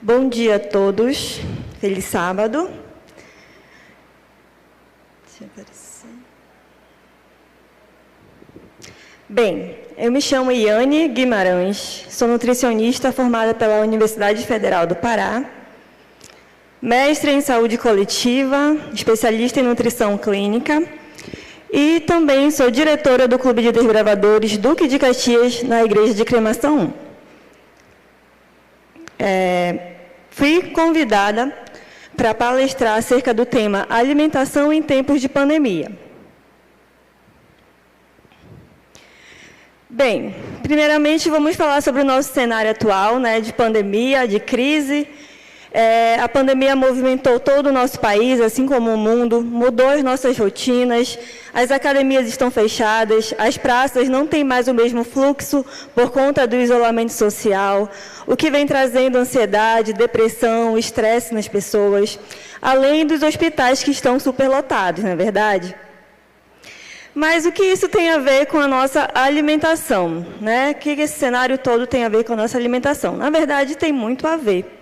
Bom dia a todos. Feliz sábado. Deixa eu aparecer. Bem, eu me chamo Iane Guimarães, sou nutricionista formada pela Universidade Federal do Pará, mestre em saúde coletiva, especialista em nutrição clínica e também sou diretora do Clube de Desbravadores Duque de Caxias na Igreja de Cremação 1. Fui convidada para palestrar acerca do tema alimentação em tempos de pandemia. Bem, primeiramente vamos falar sobre o nosso cenário atual, de pandemia, de crise. A pandemia movimentou todo o nosso país, assim como o mundo, mudou as nossas rotinas, as academias estão fechadas, as praças não têm mais o mesmo fluxo por conta do isolamento social, o que vem trazendo ansiedade, depressão, estresse nas pessoas, além dos hospitais que estão superlotados, não é verdade? Mas o que isso tem a ver com a nossa alimentação? O que esse cenário todo tem a ver com a nossa alimentação? Na verdade, tem muito a ver.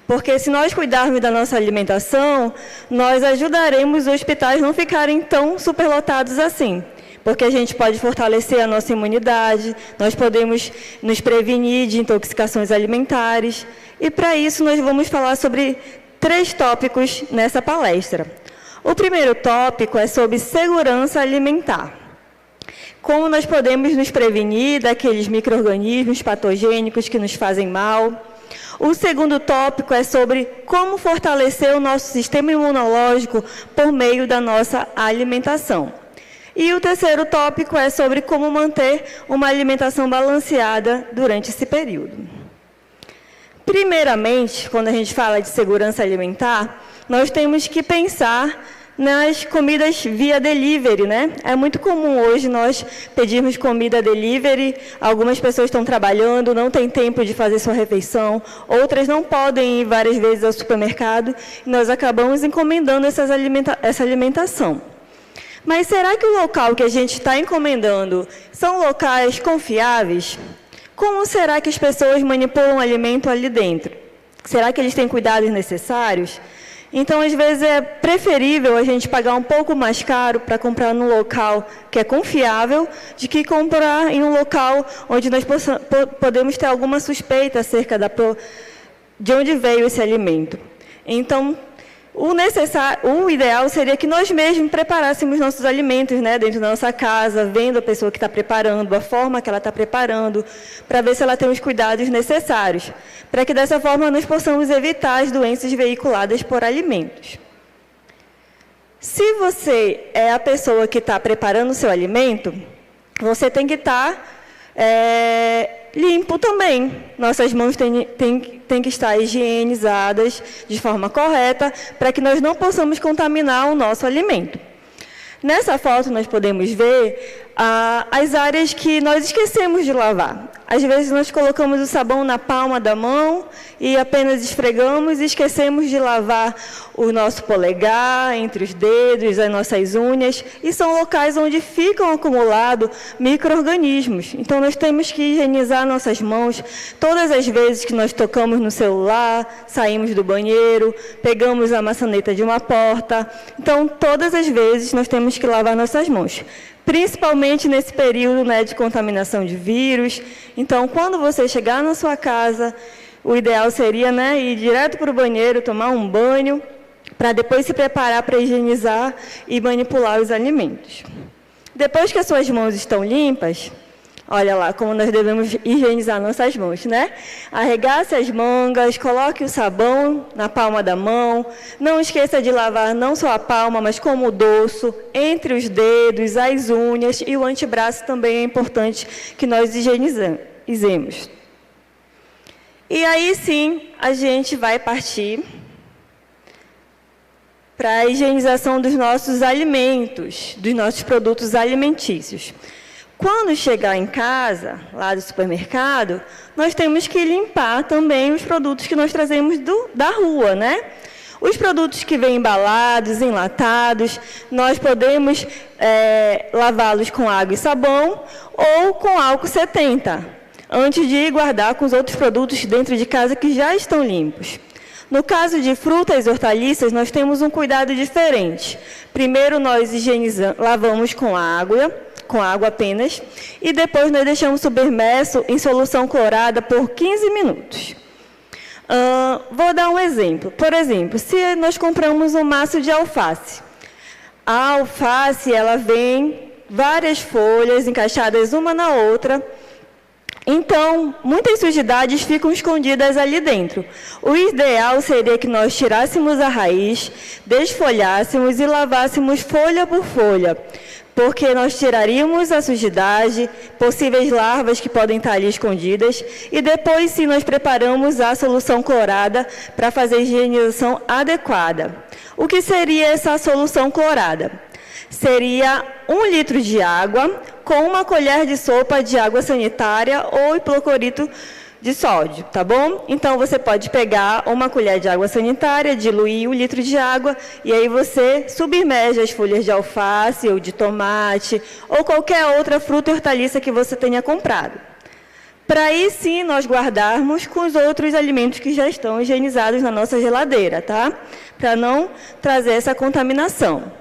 Porque se nós cuidarmos da nossa alimentação, nós ajudaremos os hospitais a não ficarem tão superlotados assim. Porque a gente pode fortalecer a nossa imunidade, nós podemos nos prevenir de intoxicações alimentares. E para isso nós vamos falar sobre 3 tópicos nessa palestra. O primeiro tópico é sobre segurança alimentar. Como nós podemos nos prevenir daqueles micro-organismos patogênicos que nos fazem mal. O segundo tópico é sobre como fortalecer o nosso sistema imunológico por meio da nossa alimentação. E o terceiro tópico é sobre como manter uma alimentação balanceada durante esse período. Primeiramente, quando a gente fala de segurança alimentar, nós temos que pensar nas comidas via delivery, É muito comum hoje nós pedirmos comida delivery, algumas pessoas estão trabalhando, não têm tempo de fazer sua refeição, outras não podem ir várias vezes ao supermercado, e nós acabamos encomendando essa alimentação. Mas será que o local que a gente está encomendando são locais confiáveis? Como será que as pessoas manipulam o alimento ali dentro? Será que eles têm cuidados necessários? Então, às vezes, é preferível a gente pagar um pouco mais caro para comprar num local que é confiável, de que comprar em um local onde nós podemos ter alguma suspeita acerca de onde veio esse alimento. Então, o ideal seria que nós mesmos preparássemos nossos alimentos, dentro da nossa casa, vendo a pessoa que está preparando, a forma que ela está preparando, para ver se ela tem os cuidados necessários, para que dessa forma nós possamos evitar as doenças veiculadas por alimentos. Se você é a pessoa que está preparando o seu alimento, você tem que estar limpo também. Nossas mãos têm que estar higienizadas de forma correta para que nós não possamos contaminar o nosso alimento. Nessa foto nós podemos ver as áreas que nós esquecemos de lavar. Às vezes nós colocamos o sabão na palma da mão e apenas esfregamos e esquecemos de lavar o nosso polegar, entre os dedos, as nossas unhas, e são locais onde ficam acumulados micro-organismos. Então nós temos que higienizar nossas mãos todas as vezes que nós tocamos no celular, saímos do banheiro, pegamos a maçaneta de uma porta. Então todas as vezes nós temos que lavar nossas mãos. Principalmente nesse período de contaminação de vírus. Então, quando você chegar na sua casa, o ideal seria ir direto para o banheiro, tomar um banho, para depois se preparar para higienizar e manipular os alimentos. Depois que as suas mãos estão limpas, olha lá como nós devemos higienizar nossas mãos, Arregace as mangas, coloque o sabão na palma da mão, não esqueça de lavar não só a palma, mas como o dorso, entre os dedos, as unhas e o antebraço também é importante que nós higienizemos. E aí sim, a gente vai partir para a higienização dos nossos alimentos, dos nossos produtos alimentícios. Quando chegar em casa, lá do supermercado, nós temos que limpar também os produtos que nós trazemos da rua, Os produtos que vêm embalados, enlatados, nós podemos lavá-los com água e sabão ou com álcool 70. antes de guardar com os outros produtos dentro de casa que já estão limpos. No caso de frutas e hortaliças, nós temos um cuidado diferente. Primeiro, nós lavamos com água apenas, e depois nós deixamos submerso em solução clorada por 15 minutos. Vou dar um exemplo. Por exemplo, se nós compramos um maço de alface, a alface ela vem várias folhas encaixadas uma na outra. Então, muitas sujidades ficam escondidas ali dentro. O ideal seria que nós tirássemos a raiz, desfolhássemos e lavássemos folha por folha, porque nós tiraríamos a sujidade, possíveis larvas que podem estar ali escondidas, e depois sim nós preparamos a solução clorada para fazer a higienização adequada. O que seria essa solução clorada? Seria 1 litro de água com 1 colher de sopa de água sanitária ou hipoclorito de sódio, tá bom? Então, você pode pegar 1 colher de água sanitária, diluir 1 litro de água, e aí você submerge as folhas de alface ou de tomate, ou qualquer outra fruta e hortaliça que você tenha comprado. Para aí sim nós guardarmos com os outros alimentos que já estão higienizados na nossa geladeira, tá? Para não trazer essa contaminação.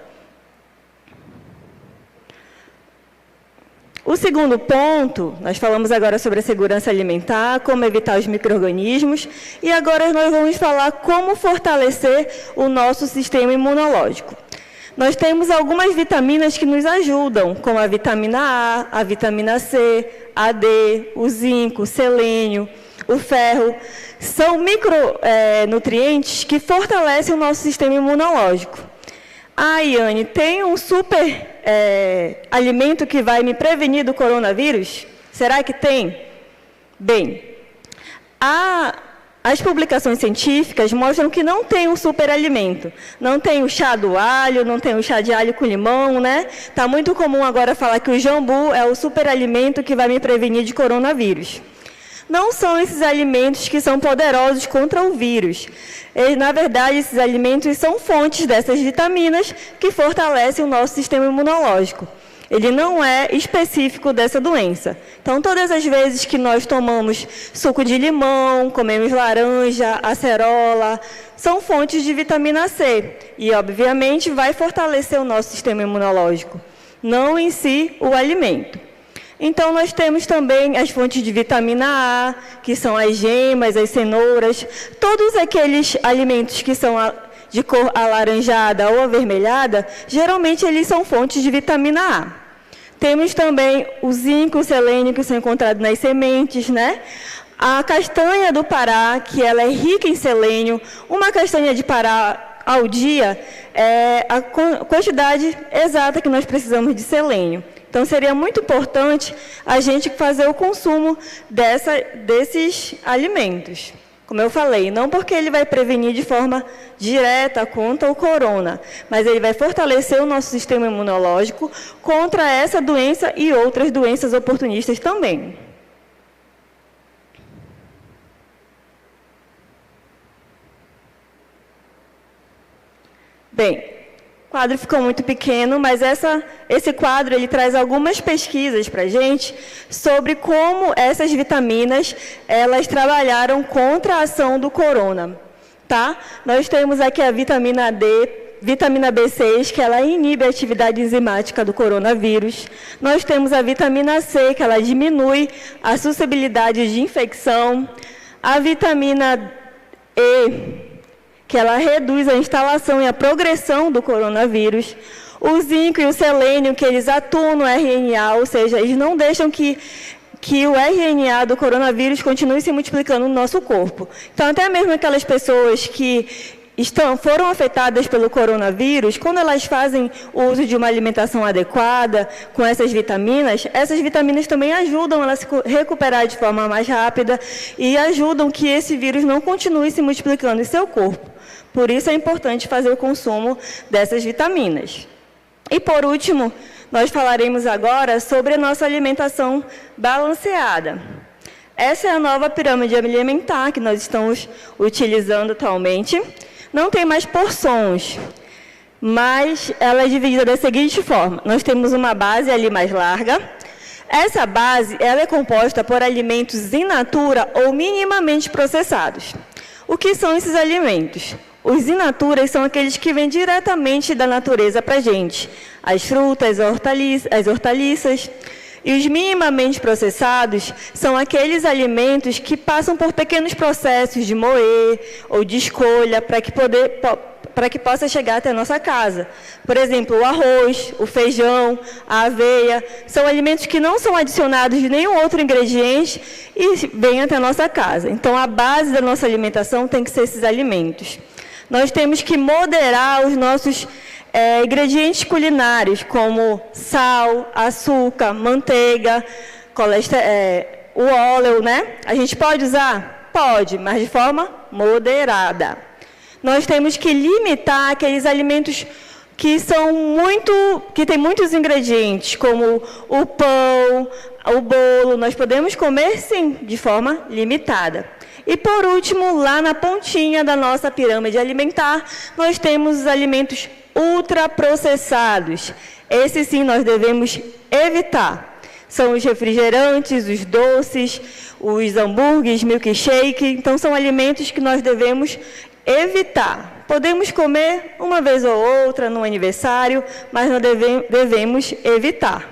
O segundo ponto, nós falamos agora sobre a segurança alimentar, como evitar os micro-organismos, e agora nós vamos falar como fortalecer o nosso sistema imunológico. Nós temos algumas vitaminas que nos ajudam, como a vitamina A, a vitamina C, a D, o zinco, o selênio, o ferro. São micronutrientes que fortalecem o nosso sistema imunológico. Iane, tem um super alimento que vai me prevenir do coronavírus? Será que tem? Bem, as publicações científicas mostram que não tem um superalimento. Não tem o chá do alho, não tem o chá de alho com limão, né? Está muito comum agora falar que o jambu é o superalimento que vai me prevenir de coronavírus. Não são esses alimentos que são poderosos contra o vírus. Na verdade, esses alimentos são fontes dessas vitaminas que fortalecem o nosso sistema imunológico. Ele não é específico dessa doença. Então, todas as vezes que nós tomamos suco de limão, comemos laranja, acerola, são fontes de vitamina C. E, obviamente, vai fortalecer o nosso sistema imunológico, não em si o alimento. Então, nós temos também as fontes de vitamina A, que são as gemas, as cenouras, todos aqueles alimentos que são de cor alaranjada ou avermelhada, geralmente eles são fontes de vitamina A. Temos também o zinco, o selênio, que são encontrados nas sementes, né? A castanha do Pará, que ela é rica em selênio. Uma castanha de Pará ao dia é a quantidade exata que nós precisamos de selênio. Então, seria muito importante a gente fazer o consumo desses alimentos. Como eu falei, não porque ele vai prevenir de forma direta contra o corona, mas ele vai fortalecer o nosso sistema imunológico contra essa doença e outras doenças oportunistas também. Bem, o quadro ficou muito pequeno, mas esse quadro ele traz algumas pesquisas para a gente sobre como essas vitaminas elas trabalharam contra a ação do corona. Tá? Nós temos aqui a vitamina D, vitamina B6, que ela inibe a atividade enzimática do coronavírus. Nós temos a vitamina C, que ela diminui a suscetibilidade de infecção. A vitamina E, que ela reduz a instalação e a progressão do coronavírus. O zinco e o selênio, que eles atuam no RNA, ou seja, eles não deixam que o RNA do coronavírus continue se multiplicando no nosso corpo. Então, até mesmo aquelas pessoas que foram afetadas pelo coronavírus, quando elas fazem o uso de uma alimentação adequada, com essas vitaminas também ajudam elas a se recuperar de forma mais rápida e ajudam que esse vírus não continue se multiplicando em seu corpo. Por isso é importante fazer o consumo dessas vitaminas. E, por último, nós falaremos agora sobre a nossa alimentação balanceada. Essa é a nova pirâmide alimentar que nós estamos utilizando atualmente. Não tem mais porções, mas ela é dividida da seguinte forma. Nós temos uma base ali mais larga. Essa base ela é composta por alimentos in natura ou minimamente processados. O que são esses alimentos? Os in natura são aqueles que vêm diretamente da natureza para a gente. As frutas, as hortaliças. E os minimamente processados são aqueles alimentos que passam por pequenos processos de moer ou de escolha para que possa chegar até a nossa casa. Por exemplo, o arroz, o feijão, a aveia, são alimentos que não são adicionados de nenhum outro ingrediente e vêm até a nossa casa. Então, a base da nossa alimentação tem que ser esses alimentos. Nós temos que moderar os nossos ingredientes culinários, como sal, açúcar, manteiga, o óleo, né? A gente pode usar? Pode, mas de forma moderada. Nós temos que limitar aqueles alimentos que têm muitos ingredientes, como o pão, o bolo. Nós podemos comer, sim, de forma limitada. E, por último, lá na pontinha da nossa pirâmide alimentar, nós temos os alimentos ultraprocessados. Esses, sim, nós devemos evitar. São os refrigerantes, os doces, os hambúrgueres, milkshake. Então, são alimentos que nós devemos evitar. Podemos comer uma vez ou outra no aniversário, mas nós devemos evitar.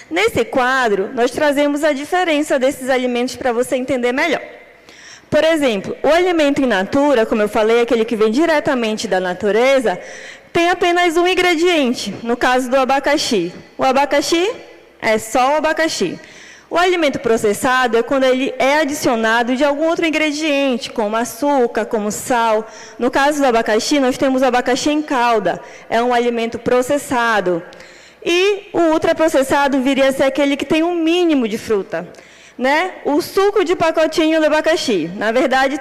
Nesse quadro, nós trazemos a diferença desses alimentos para você entender melhor. Por exemplo, o alimento in natura, como eu falei, aquele que vem diretamente da natureza, tem apenas um ingrediente, no caso do abacaxi. O abacaxi é só o abacaxi. O alimento processado é quando ele é adicionado de algum outro ingrediente, como açúcar, como sal. No caso do abacaxi, nós temos o abacaxi em calda, é um alimento processado. E o ultraprocessado viria a ser aquele que tem um mínimo de fruta. Né? O suco de pacotinho do abacaxi, na verdade,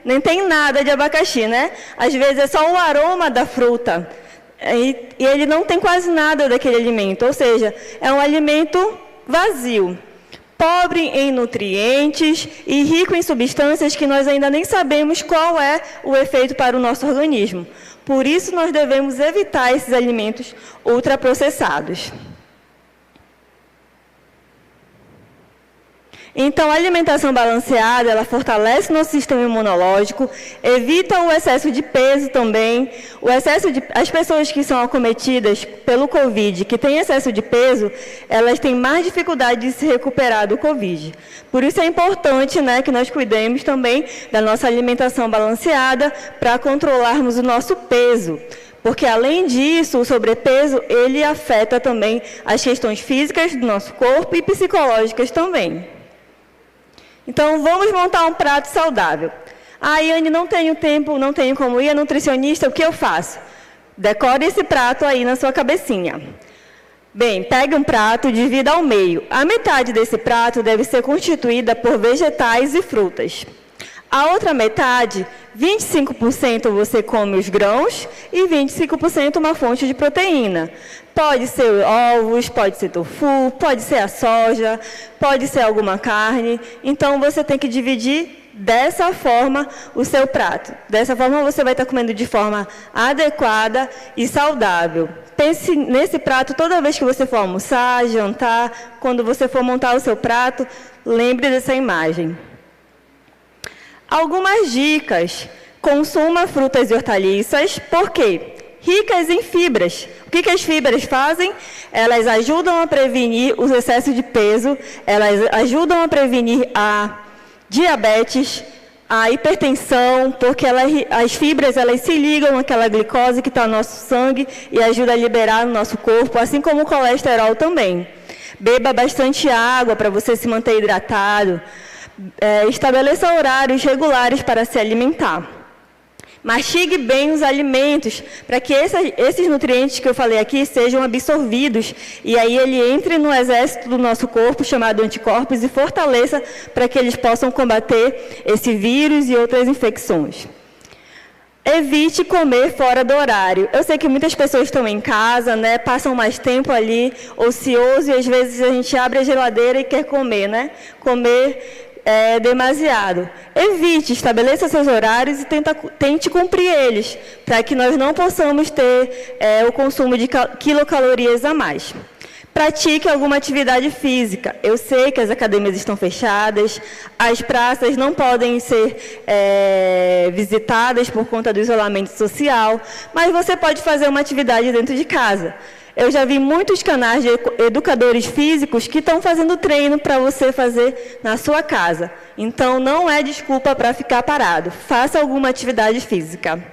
nem tem nada de abacaxi, né? Às vezes é só o aroma da fruta, e ele não tem quase nada daquele alimento, ou seja, é um alimento vazio, pobre em nutrientes e rico em substâncias que nós ainda nem sabemos qual é o efeito para o nosso organismo. Por isso, nós devemos evitar esses alimentos ultraprocessados. Então, a alimentação balanceada, ela fortalece o nosso sistema imunológico, evita o excesso de peso também. As pessoas que são acometidas pelo Covid, que têm excesso de peso, elas têm mais dificuldade de se recuperar do Covid. Por isso é importante, né, que nós cuidemos também da nossa alimentação balanceada para controlarmos o nosso peso. Porque, além disso, o sobrepeso, ele afeta também as questões físicas do nosso corpo e psicológicas também. Então, vamos montar um prato saudável. Ah, Yane, não tenho tempo, não tenho como ir a nutricionista, o que eu faço? Decore esse prato aí na sua cabecinha. Bem, pegue um prato, divida ao meio. A metade desse prato deve ser constituída por vegetais e frutas. A outra metade, 25% você come os grãos e 25% uma fonte de proteína. Pode ser ovos, pode ser tofu, pode ser a soja, pode ser alguma carne. Então, você tem que dividir dessa forma o seu prato. Dessa forma, você vai estar comendo de forma adequada e saudável. Pense nesse prato toda vez que você for almoçar, jantar, quando você for montar o seu prato, lembre dessa imagem. Algumas dicas. Consuma frutas e hortaliças. Por quê? Ricas em fibras. O que as fibras fazem? Elas ajudam a prevenir os excessos de peso, elas ajudam a prevenir a diabetes, a hipertensão, porque as fibras elas se ligam àquela glicose que está no nosso sangue e ajuda a liberar no nosso corpo, assim como o colesterol também. Beba bastante água para você se manter hidratado. Estabeleça horários regulares para se alimentar. Mastigue bem os alimentos, para que esses nutrientes que eu falei aqui sejam absorvidos, e aí ele entre no exército do nosso corpo, chamado anticorpos, e fortaleça para que eles possam combater esse vírus e outras infecções. Evite comer fora do horário. Eu sei que muitas pessoas estão em casa, né, passam mais tempo ali, ocioso, e às vezes a gente abre a geladeira e quer comer, né? Comer demasiado. Evite, estabeleça seus horários e tente cumprir eles, para que nós não possamos ter o consumo de quilocalorias a mais. Pratique alguma atividade física. Eu sei que as academias estão fechadas, as praças não podem ser visitadas por conta do isolamento social, mas você pode fazer uma atividade dentro de casa. Eu já vi muitos canais de educadores físicos que estão fazendo treino para você fazer na sua casa. Então, não é desculpa para ficar parado. Faça alguma atividade física.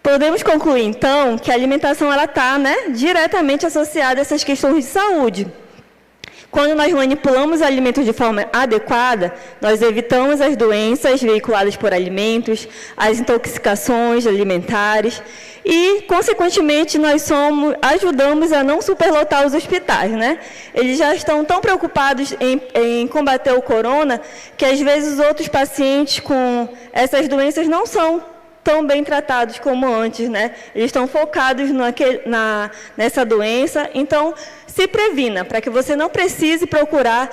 Podemos concluir, então, que a alimentação está diretamente associada a essas questões de saúde. Quando nós manipulamos alimentos de forma adequada, nós evitamos as doenças veiculadas por alimentos, as intoxicações alimentares e, consequentemente, nós ajudamos a não superlotar os hospitais, Eles já estão tão preocupados em combater o corona que, às vezes, os outros pacientes com essas doenças não são tão bem tratados como antes, Eles estão focados nessa doença, então se previna, para que você não precise procurar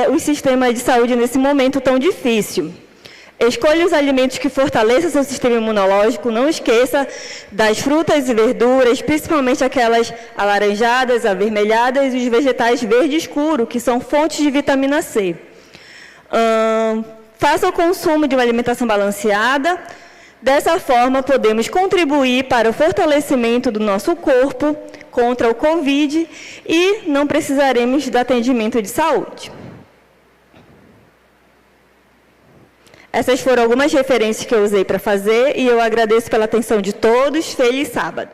o sistema de saúde nesse momento tão difícil. Escolha os alimentos que fortaleçam seu sistema imunológico, não esqueça das frutas e verduras, principalmente aquelas alaranjadas, avermelhadas e os vegetais verde escuro, que são fontes de vitamina C. Faça o consumo de uma alimentação balanceada. Dessa forma, podemos contribuir para o fortalecimento do nosso corpo contra o Covid e não precisaremos de atendimento de saúde. Essas foram algumas referências que eu usei para fazer e eu agradeço pela atenção de todos. Feliz sábado!